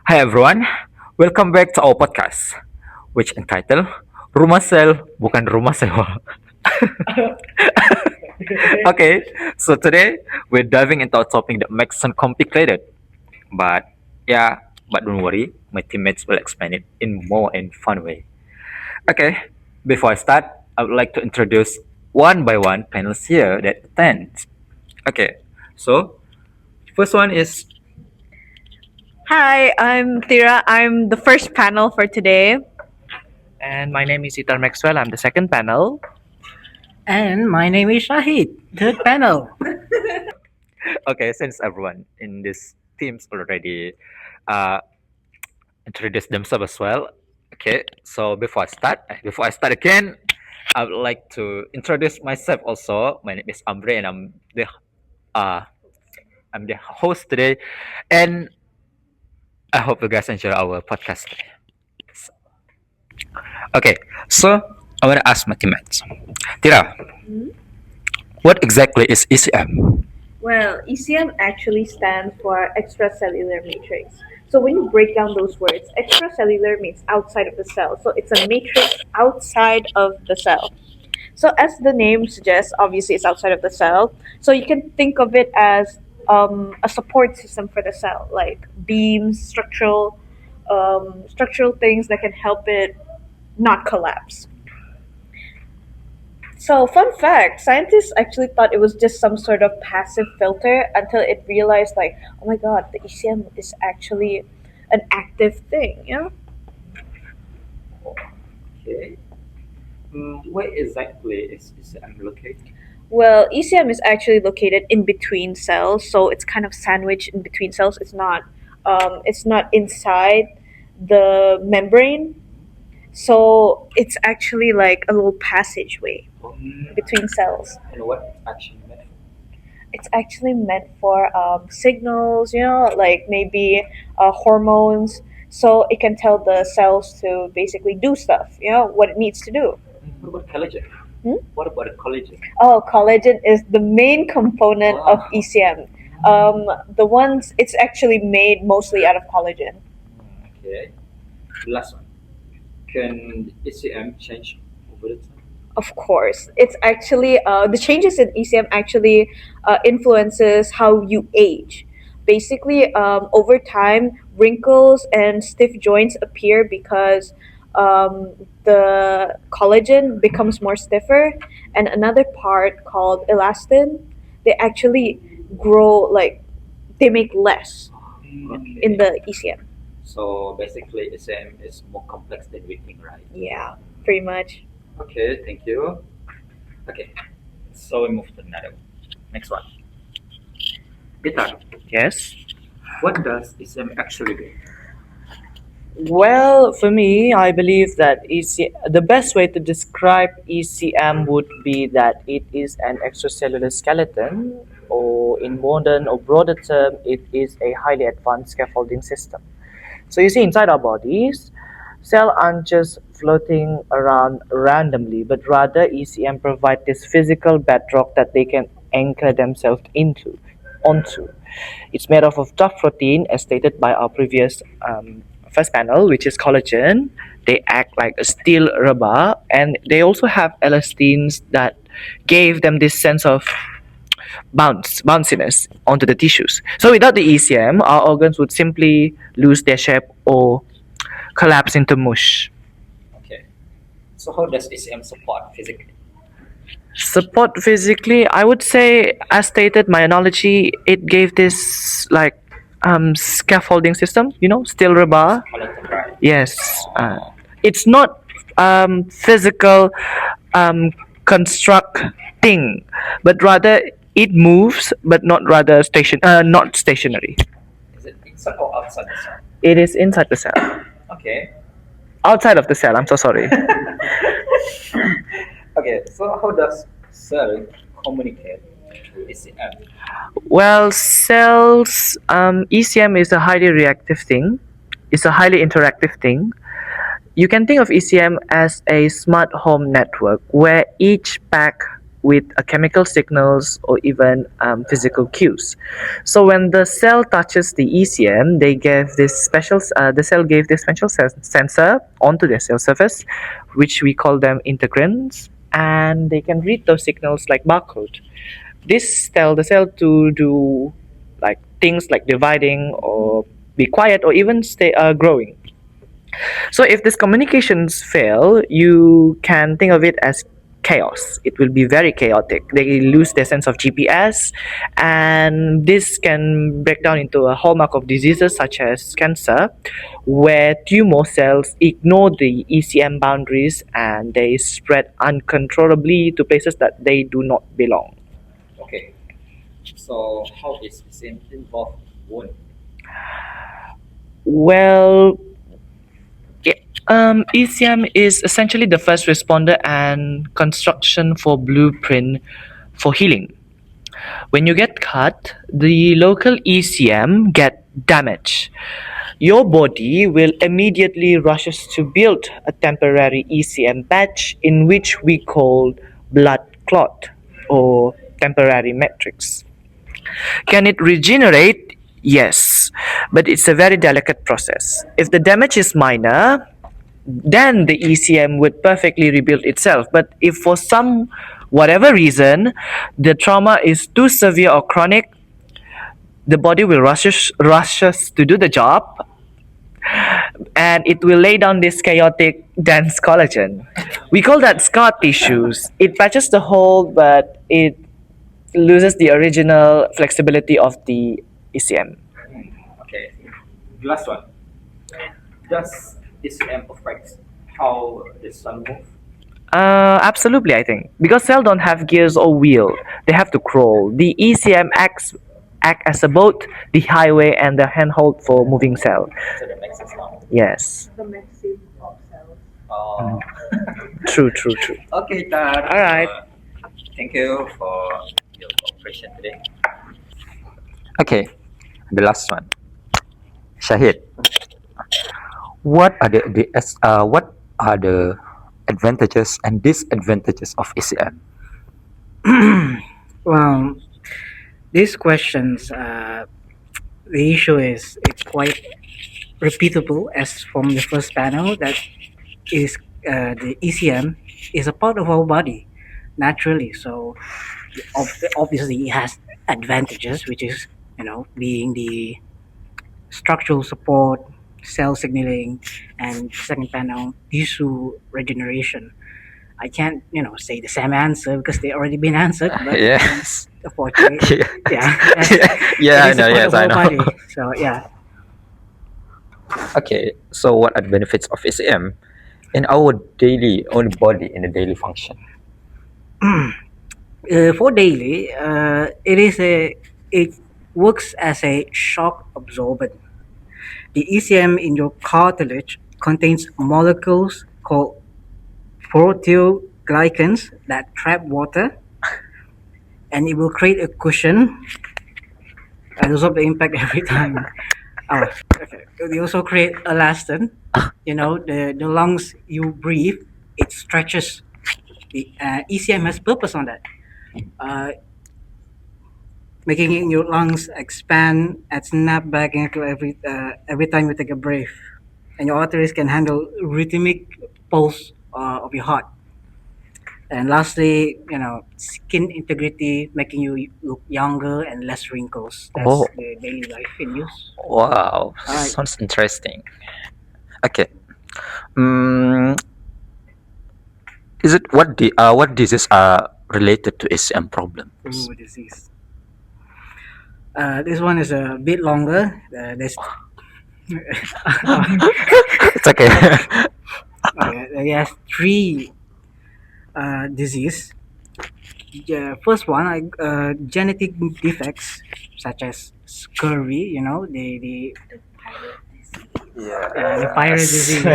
Hi everyone, welcome back to our podcast, which entitled Rumah Sel Bukan Rumah Sewa. Okay, so today we're diving into a topic that makes some complicated, but yeah, but don't worry, my teammates will explain it in more and fun way. Okay, before I start, I would like to introduce one by one panels here that attend. Okay, so first one is Hi, I'm Tira. I'm the first panel for today. And my name is Itar Maxwell. I'm the second panel. And my name is Shahid, third panel. okay, since everyone in this teams already uh, introduced themselves as well. Okay, so before I start again, I would like to introduce myself also. My name is Ambre, and uh, I'm the host today, and I hope you guys enjoy our podcast today. Okay, so I want to ask my teammates, Tira, what exactly is ECM? Well, ECM actually stands for extracellular matrix. So when you break down those words, extracellular means outside of the cell. So it's a matrix outside of the cell. So as the name suggests, obviously it's outside of the cell. So you can think of it as a support system for the cell, like beams, structural things that can help it not collapse. So, fun fact scientists actually thought it was just some sort of passive filter until it realized, like, oh my god, the ECM is actually an active thing, you know? Okay, where exactly is ECM located? Well, ECM is actually located in between cells, so it's kind of sandwiched in between cells. It's not inside the membrane, so it's actually like a little passageway between cells. And what action meant? It's actually meant for signals, like maybe hormones, so it can tell the cells to basically do stuff, what it needs to do. What about collagen? Hmm? What about collagen? Oh, collagen is the main component of ECM. The ones it's actually made mostly out of collagen. Okay. The last one. Can ECM change over the time? Of course, it's actually the changes in ECM actually influences how you age. Basically, over time, wrinkles and stiff joints appear because the collagen becomes more stiffer, and another part called elastin, they actually grow like they make less in Okay. the ECM. So basically, ECM is more complex than we think, right? Yeah, pretty much. Okay, thank you. Okay, so we move to another one. Next one. Peter, Yes. what does ECM actually do? Well, for me, I believe that the best way to describe ECM would be that it is an extracellular skeleton, or in modern or broader term, it is a highly advanced scaffolding system. So you see, inside our bodies, cells aren't just floating around randomly, but rather ECM provide this physical bedrock that they can anchor themselves onto. It's made up of tough protein, as stated by our previous first panel, which is collagen. They act like a steel rubber, and they also have elastins that gave them this sense of bounciness onto the tissues. So without the ECM, our organs would simply lose their shape or collapse into mush. Okay, so how does ECM support physically? Support physically, I would say, as stated, my analogy, it gave this like scaffolding system, steel rubber. Collagen, right? Yes, it's not physical constructing, but rather it moves, but not stationary. Is it inside or outside the cell? It is inside the cell, Okay. outside of the cell. I'm so sorry. Okay, so how does cell communicate to ECM? Well, cells, ECM is a highly reactive thing. It's a highly interactive thing. You can think of ECM as a smart home network where each pack with chemical signals or even physical cues. So when the cell touches the ECM, the cell gave this special sensor onto their cell surface, which we call them integrins, and they can read those signals like barcode. This tell the cell to do like things like dividing or be quiet or even stay growing. So if these communications fail, you can think of it as chaos. It will be very chaotic. They lose their sense of GPS, and this can break down into a hallmark of diseases such as cancer, where tumor cells ignore the ECM boundaries and they spread uncontrollably to places that they do not belong. Okay. So how is SIM involved wound? Well, yeah, ECM is essentially the first responder and construction for blueprint for healing. When you get cut, the local ECM get damaged. Your body will immediately rushes to build a temporary ECM patch in which we call blood clot or temporary matrix. Can it regenerate? Yes, but it's a very delicate process. If the damage is minor, then the ECM would perfectly rebuild itself. But if for some whatever reason the trauma is too severe or chronic, the body will rushes to do the job and it will lay down this chaotic dense collagen. We call that scar tissues. It patches the hole, but it loses the original flexibility of the ECM. Okay. The last one. Does SIM affect how the sun move? Absolutely, I think because cells don't have gears or wheel, they have to crawl. The ECM act as a boat, the highway, and the handhold for moving cell. So that makes sense now. Yes, The maxim of cells. Oh. true, true, true. Okay, Tad. All right. Thank you for your cooperation today. Okay, the last one. Shahid, what are the advantages and disadvantages of ECM? Well, these questions, the issue is it's quite repeatable as from the first panel that is the ECM is a part of our body naturally. So obviously it has advantages, which is being the structural support, cell signaling, and second panel tissue regeneration. I can't say the same answer because they already been answered, but Yes. unfortunately, yeah, Yeah, it I is a know. part Yes, of I our know. body. So yeah, Okay, so what are the benefits of ECM in our daily own body in the daily function? for daily, it works as a shock absorbent. The ECM in your cartilage contains molecules called proteoglycans that trap water, and it will create a cushion and absorb the impact every time. Oh, okay. They also create elastin. The lungs you breathe, it stretches. The ECM has purpose on that, uh, making your lungs expand and snap back into every time you take a breath, and your arteries can handle rhythmic pulse of your heart. And lastly, skin integrity, making you look younger and less wrinkles. Oh, That's the daily life in use. wow, All right. sounds interesting. Okay, mm, is it what diseases are related to ECM problems? Ooh, disease. This one is a bit longer. There's It's okay. okay, there are three disease. The first one, genetic defects such as scurvy. The pirate Yes. disease.